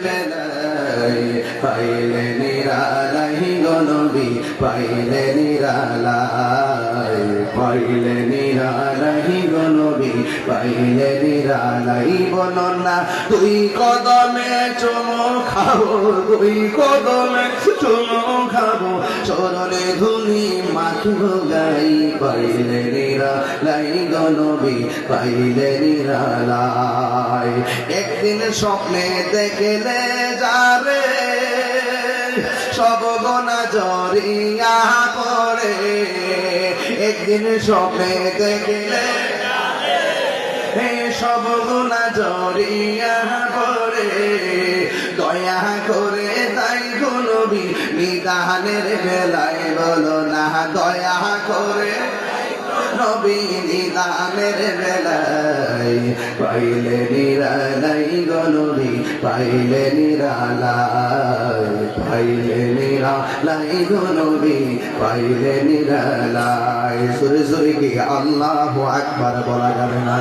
বেলায় পাইলে নিরালাই গো নবী পাইলে নিরালাই পাইলে নিরালাই গো নবী পাইলে নিরালাই বলো না তুই কদমে চুমো খাবো তুই কদমে চুমো খাবো চরণে ধুলি মাখবো গাই পাইলে নিরালাই গো নবী পাইলে নিরালাই একদিন স্বপ্নে দেখলে যাবে সব গোনা জড়িয়া পড়ে একদিন স্বপ্নে দেখলে সব গুণা জড়িয়া পড়ে দয়া করে তাই গো নবী নিদানের বেলায় বলো না দয়া করে নবী নিদানের বেলায় পাইলে নিরালাই গো নবী পাইলে নিরালাই পাইলে নিরালাই গো নবী পাইলে নিরালাই সুরে সুরে কি আল্লাহু আকবার বলা যাবে না।